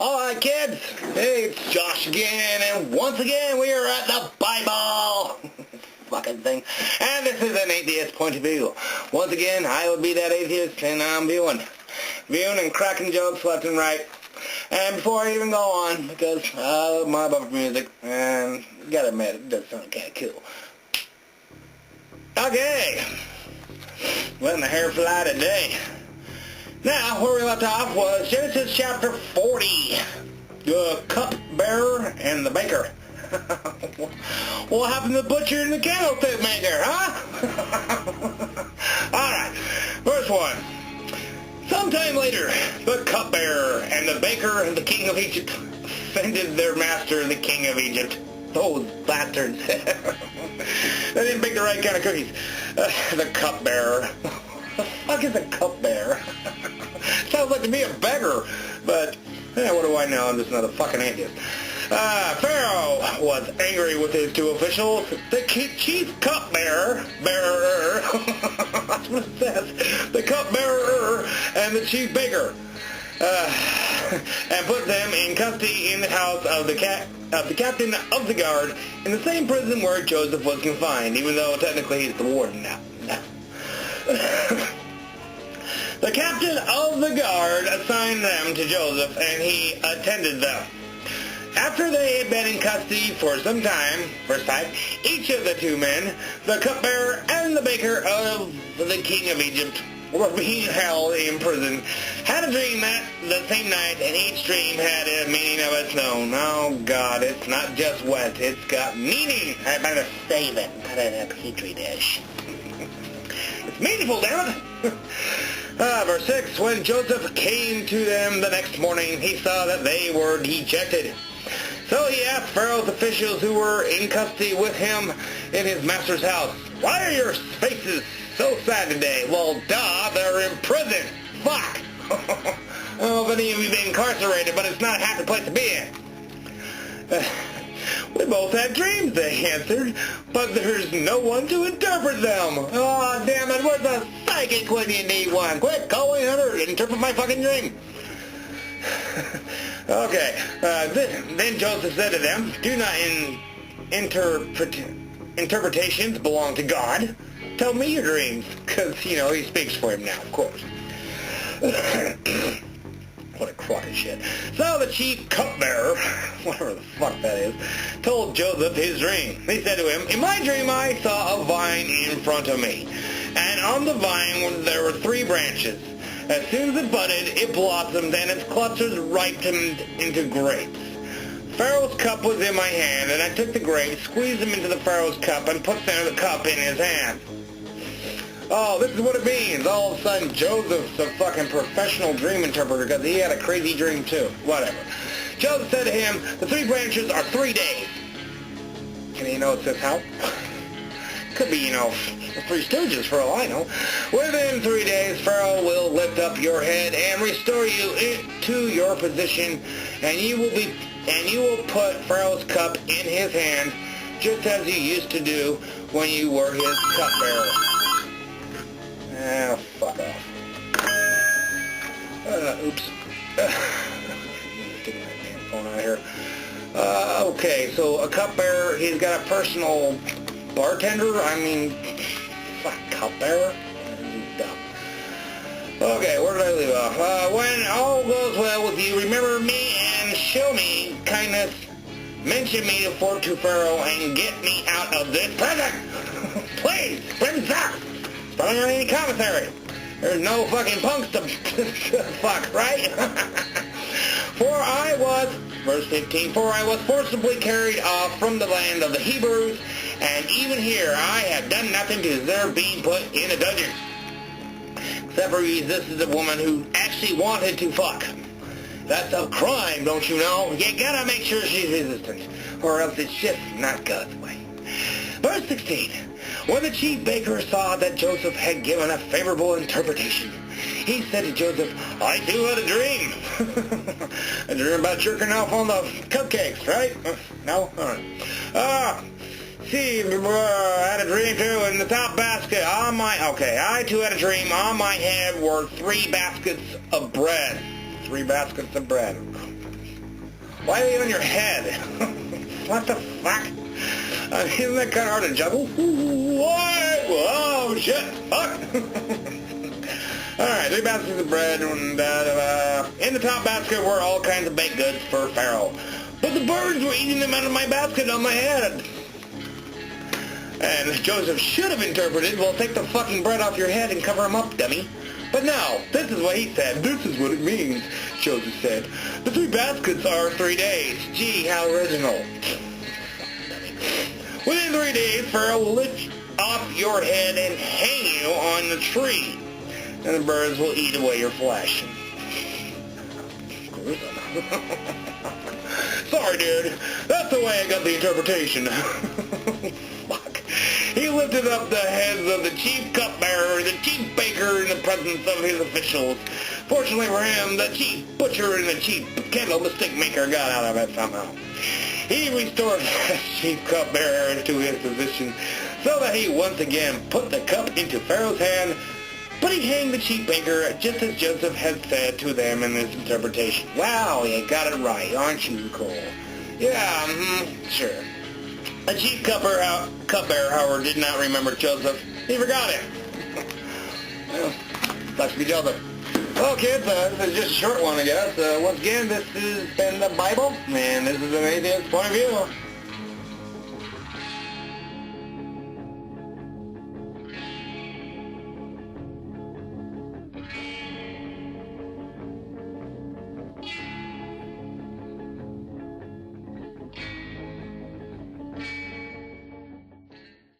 Alright kids, hey, it's Josh again, and once again we are at the Bible fucking thing, and this is an atheist point of view. Once again, I would be that atheist, and I'm viewing and cracking jokes left and right. And before I even go on, because I love my bumper music, and you gotta admit, it does sound kinda cool. Okay, letting the hair fly today. Now, where we left off was Genesis chapter 40, the cupbearer and the baker. What happened to the butcher and the candlestick maker, huh? Alright, verse 1. Sometime later, the cupbearer and the baker and the king of Egypt offended their master, the king of Egypt. Those bastards. They didn't bake the right kind of cookies. The cupbearer. The fuck is a cupbearer? Sounds like to be a beggar, but what do I know? I'm just another fucking atheist. Pharaoh was angry with his two officials, the chief cupbearer, that's what it says, the cupbearer and the chief baker, and put them in custody in the house of the captain of the guard in the same prison where Joseph was confined, even though technically he's the warden now. The captain of the guard assigned them to Joseph, and he attended them. After they had been in custody for some time, verse 5, each of the two men, the cupbearer and the baker of the king of Egypt, were being held in prison, had a dream that the same night, and each dream had a meaning of its own. Oh God, it's not just wet, it's got meaning. I better save it, put it in a petri dish. It's meaningful, damn it! Verse 6, when Joseph came to them the next morning, he saw that they were dejected. So he asked Pharaoh's officials who were in custody with him in his master's house, "Why are your faces so sad today?" "Well, duh, they're in prison. Fuck." "Oh, but you've been incarcerated, but it's not a happy place to be in." "We both had dreams," they answered, "but there's no one to interpret them." "Oh, damn it, where's the psychic when you need one? Quick, call 1-800, interpret my fucking dream." Okay, then Joseph said to them, "Do not interpretations belong to God. Tell me your dreams," because, he speaks for him now, of course. What a crock of shit. So the chief cupbearer, whatever the fuck that is, told Joseph his dream. He said to him, "In my dream I saw a vine in front of me, and on the vine there were 3 branches. As soon as it budded, it blossomed, and its clusters ripened into grapes. Pharaoh's cup was in my hand, and I took the grapes, squeezed them into the Pharaoh's cup, and put the cup in his hand." Oh, this is what it means. All of a sudden, Joseph's a fucking professional dream interpreter because he had a crazy dream too. Whatever. Joseph said to him, "The 3 branches are 3 days. And he knows this how? Could be, the 3 Stooges for all I know. "Within 3 days, Pharaoh will lift up your head and restore you to your position, and you will put Pharaoh's cup in his hand, just as you used to do when you were his cupbearer." Fuck off. Oops. Get my damn phone out of here. Okay, so a cupbearer, he's got a personal bartender? Fuck, cupbearer? Dumb. Okay, where did I leave off? "When all goes well with you, remember me and show me kindness. Mention me to Pharaoh and get me out of this prison. Please, prison sucks. Probably not any commissary. There's no fucking punks to fuck, right? Verse 15, "For I was forcibly carried off from the land of the Hebrews, and even here I have done nothing to deserve being put in a dungeon. Except for resisting a woman who actually wanted to fuck. That's a crime, don't you know? You gotta make sure she's resistant, or else it's just not God's way." Verse 16, "When the chief baker saw that Joseph had given a favorable interpretation, he said to Joseph, 'I too had a dream.'" A dream about jerking off on the cupcakes, right? No? Alright. "See, I had a dream too, in the top basket on my..." Okay, "I too had a dream. On my head were 3 baskets of bread." 3 baskets of bread. Why are they on your head? What the fuck? Isn't that kind of hard to juggle? What? Oh, shit. Fuck. Alright, 3 baskets of bread, and in the top basket were all kinds of baked goods for Pharaoh. But the birds were eating them out of my basket on my head. And Joseph should have interpreted, well, take the fucking bread off your head and cover them up, dummy. But no, this is what he said. This is what it means, Joseph said. The 3 baskets are 3 days. Gee, how original. Within 3 days, Pharaoh will lift off your head and hang you on the tree. And the birds will eat away your flesh. Sorry, dude. That's the way I got the interpretation. Fuck. He lifted up the heads of the chief cupbearer, the chief baker in the presence of his officials. Fortunately for him, the chief butcher and the chief candlestick maker got out of it somehow. He restored the chief cupbearer to his position so that he once again put the cup into Pharaoh's hand, but he hanged the chief baker just as Joseph had said to them in this interpretation. Wow, you got it right, aren't you, Cole? Yeah, sure. The chief cupbearer, however, did not remember Joseph. He forgot him. Well, sucks to be Joseph. Well, kids, this is just a short one, I guess. Once again, this has been the Bible, and this is an atheist point of view.